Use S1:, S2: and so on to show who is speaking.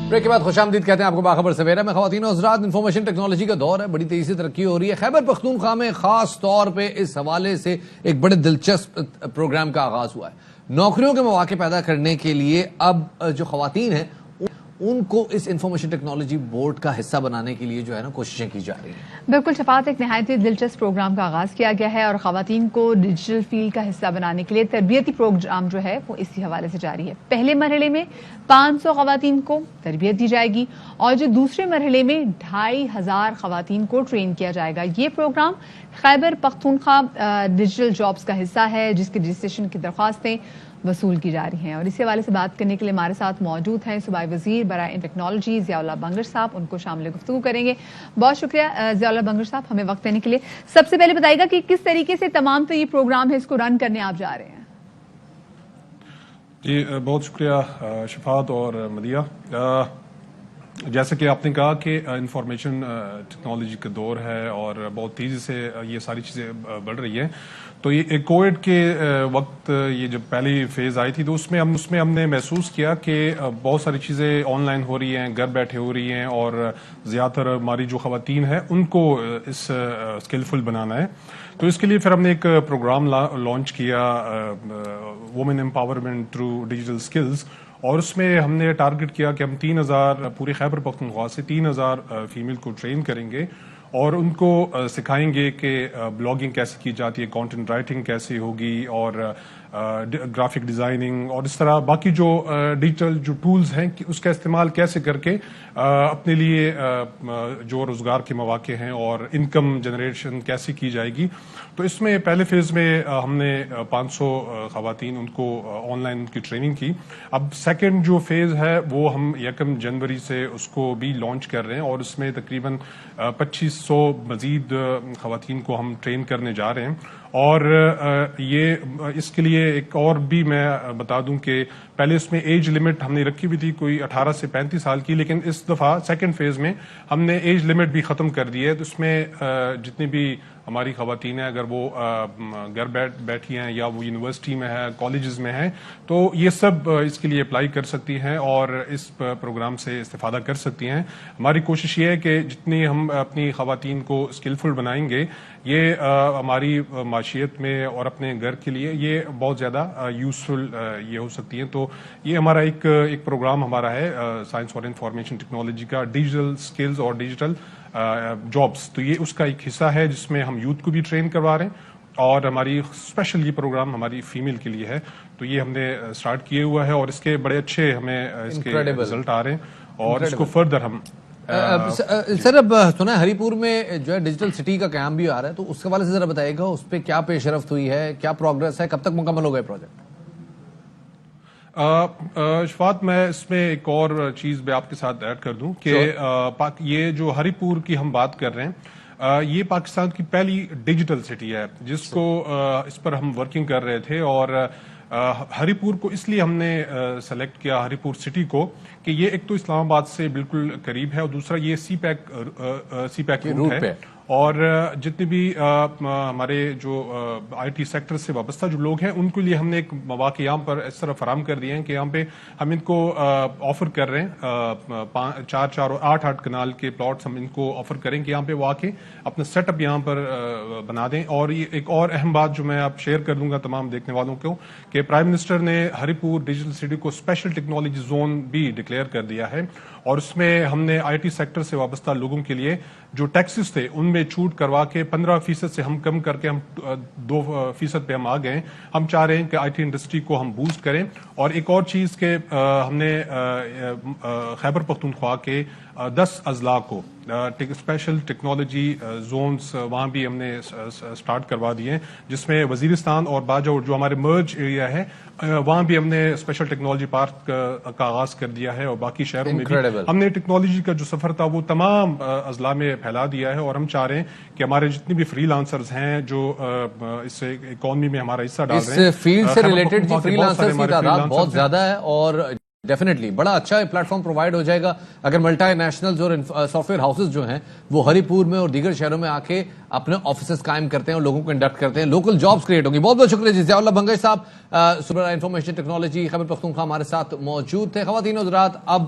S1: Break کے بعد خوش آمدید کہتے ہیں آپ کو باخبر سویرا میں. خواتین و حضرات, انفارمیشن ٹیکنالوجی کا دور ہے, بڑی تیزی سے ترقی ہو رہی ہے. خیبر پختونخوا میں خاص طور پہ اس حوالے سے ایک بڑے دلچسپ پروگرام کا آغاز ہوا ہے. نوکریوں کے مواقع پیدا کرنے کے لیے اب جو خواتین ہیں ان کو اس انفارمیشن ٹیکنالوجی بورڈ کا حصہ بنانے کے لیے جو ہے نا کوششیں کی جا رہی ہیں.
S2: بالکل شفاعت, ایک نہایت ہی دلچسپ پروگرام کا آغاز کیا گیا ہے اور خواتین کو ڈیجیٹل فیلڈ کا حصہ بنانے کے لیے تربیتی پروگرام جو ہے وہ اسی حوالے سے جاری ہے. پہلے مرحلے میں 500 خواتین کو تربیت دی جائے گی اور جو دوسرے مرحلے میں 2500 خواتین کو ٹرین کیا جائے گا. یہ programme Khyber Pakhtunkhwa digital jobs کا حصہ ہے جس کے رجسٹریشن کی درخواستیں وصول کی جا رہی ہیں. اور اسی حوالے سے بات کرنے کے لیے ہمارے ساتھ موجود ہیں صوبائی وزیر برائے ٹیکنالوجی ضیاء اللہ بنگر صاحب. ان کو شامل گفتگو کریں گے. بہت شکریہ ضیاء اللہ بنگر صاحب ہمیں وقت دینے کے لیے. سب سے پہلے بتائیے گا کہ کس طریقے سے تمام تو یہ پروگرام ہے اس کو رن کرنے آپ جا رہے ہیں؟
S3: جی بہت شکریہ شفاعت اور مدیہ. جیسا کہ آپ نے کہا کہ انفارمیشن ٹیکنالوجی کا دور ہے اور بہت تیزی سے یہ ساری چیزیں بڑھ رہی ہیں. تو یہ کووڈ کے وقت یہ جب پہلی فیز آئی تھی تو اس میں ہم نے محسوس کیا کہ بہت ساری چیزیں آن لائن ہو رہی ہیں, گھر بیٹھے ہو رہی ہیں اور زیادہ تر ہماری جو خواتین ہیں ان کو اس اسکلفل بنانا ہے. تو اس کے لیے پھر ہم نے ایک پروگرام لانچ کیا, women empowerment through digital skills, اور اس میں ہم نے ٹارگٹ کیا کہ ہم 3000 پورے خیبر پختونخوا سے 3000 فیمیل کو ٹرین کریں گے اور ان کو سکھائیں گے کہ بلاگنگ کیسے کی جاتی ہے, کانٹینٹ رائٹنگ کیسے ہوگی اور گرافک ڈیزائننگ اور اس طرح باقی جو ڈیجیٹل جو ٹولز ہیں اس کا استعمال کیسے کر کے اپنے لیے جو روزگار کے مواقع ہیں اور انکم جنریشن کیسے کی جائے گی. تو اس میں پہلے فیز میں ہم نے 500 خواتین ان کو آن لائن کی ٹریننگ کی. اب سیکنڈ جو فیز ہے وہ ہم 1 جنوری سے اس کو بھی لانچ کر رہے ہیں اور اس میں تقریباً 2500 مزید خواتین کو ہم ٹرین کرنے جا رہے ہیں. اور یہ اس کے لیے ایک اور بھی میں بتا دوں کہ پہلے اس میں ایج لمٹ ہم نے رکھی ہوئی تھی کوئی 18 سے 35 سال کی, لیکن اس دفعہ سیکنڈ فیز میں ہم نے ایج لمٹ بھی ختم کر دی ہے. تو اس میں جتنی بھی ہماری خواتین ہیں اگر وہ گھر بیٹھی ہیں یا وہ یونیورسٹی میں ہے, کالجز میں ہیں, تو یہ سب اس کے لیے اپلائی کر سکتی ہیں اور اس پروگرام سے استفادہ کر سکتی ہیں. ہماری کوشش یہ ہے کہ جتنی ہم اپنی خواتین کو اسکلفل بنائیں گے یہ ہماری معیشت میں اور اپنے گھر کے لیے یہ بہت زیادہ یوزفل یہ ہو سکتی ہیں. تو یہ ہمارا ایک پروگرام ہمارا ہے سائنس اور انفارمیشن ٹیکنالوجی کا, ڈیجیٹل اسکلز اور ڈیجیٹل جابس. تو یہ اس کا ایک حصہ ہے جس میں ہم یوتھ کو بھی ٹرین کروا رہے ہیں اور ہماری اسپیشل یہ پروگرام ہماری فیمیل کے لیے ہے. تو یہ ہم نے اسٹارٹ کیے ہوا ہے اور اس کے بڑے اچھے ہمیں اس کے رزلٹ آ رہے ہیں اور اس کو فردر ہم
S1: سر اب سنا ہے ہری پور میں جو ہے ڈیجیٹل سٹی کا قیام بھی آ رہا ہے, تو اس کے حوالے سے ذرا بتائیے گا اس پہ کیا پیش رفت ہوئی ہے, کیا پروگرس ہے, کب تک مکمل ہوگا پروجیکٹ؟
S3: شفاعت میں اس میں ایک اور چیز بھی آپ کے ساتھ ایڈ کر دوں کہ یہ جو ہری پور کی ہم بات کر رہے ہیں یہ پاکستان کی پہلی ڈیجیٹل سٹی ہے جس کو اس پر ہم ورکنگ کر رہے تھے. اور ہری پور کو اس لیے ہم نے سلیکٹ کیا ہری پور سٹی کو کہ یہ ایک تو اسلام آباد سے بالکل قریب ہے اور دوسرا یہ سی پیک روٹ ہے. اور جتنے بھی ہمارے جو آئی ٹی سیکٹر سے وابستہ جو لوگ ہیں ان کے لیے ہم نے ایک مواقع یہاں پر اس طرح فراہم کر دیے ہیں کہ یہاں پہ ہم ان کو آفر کر رہے ہیں 4 اور 8 کنال کے پلاٹس ہم ان کو آفر کریں کہ یہاں پہ وہ آ کے اپنا سیٹ اپ یہاں پر بنا دیں. اور یہ ایک اور اہم بات جو میں آپ شیئر کر دوں گا تمام دیکھنے والوں کو کہ پرائم منسٹر نے ہری پور ڈیجیٹل سٹی کو اسپیشل ٹیکنالوجی زون بھی ڈکلیئر کر دیا ہے اور اس میں ہم نے آئی ٹی سیکٹر سے وابستہ لوگوں کے لیے جو ٹیکسز تھے ان میں چھوٹ کروا کے 15% سے ہم کم کر کے ہم 2% پہ ہم آ گئے. ہم چاہ رہے ہیں کہ آئی ٹی انڈسٹری کو ہم بوسٹ کریں. اور ایک اور چیز کہ ہم نے خیبر پختونخوا کے 10 اضلاع کو اسپیشل ٹیکنالوجی زونز وہاں بھی ہم نے سٹارٹ کروا دیے ہیں جس میں وزیرستان اور باجوڑ جو ہمارے مرج ایریا ہے وہاں بھی ہم نے اسپیشل ٹیکنالوجی پارک کا آغاز کر دیا ہے. اور باقی شہروں میں بھی ہم نے ٹیکنالوجی کا جو سفر تھا وہ تمام اضلاع میں پھیلا دیا ہے. اور ہم چاہ رہے ہیں کہ ہمارے جتنے بھی فری لانسرز ہیں جو اس اکانومی میں ہمارا حصہ ڈال رہے ہیں,
S1: اس فیلڈ سے ریلیٹڈ فری لانسرز کی تعداد بہت زیادہ ہے اور ڈیفینیٹلی بڑا اچھا پلیٹ فارم پرووائڈ ہو جائے گا اگر ملٹی نیشنلز اور سافٹ ویئر ہاؤسز جو ہیں وہ ہری پور میں اور دیگر شہروں میں آ کے اپنے آفیسز قائم کرتے ہیں اور لوگوں کو انڈکٹ کرتے ہیں, لوکل جابز کریٹ ہوں گی. بہت بہت شکریہ جی ضیاء اللہ بنگر صاحب, صوبہ انفارمیشن ٹیکنالوجی خیبر پختونخوا ہمارے ساتھ موجود تھے. خواتین و حضرات اب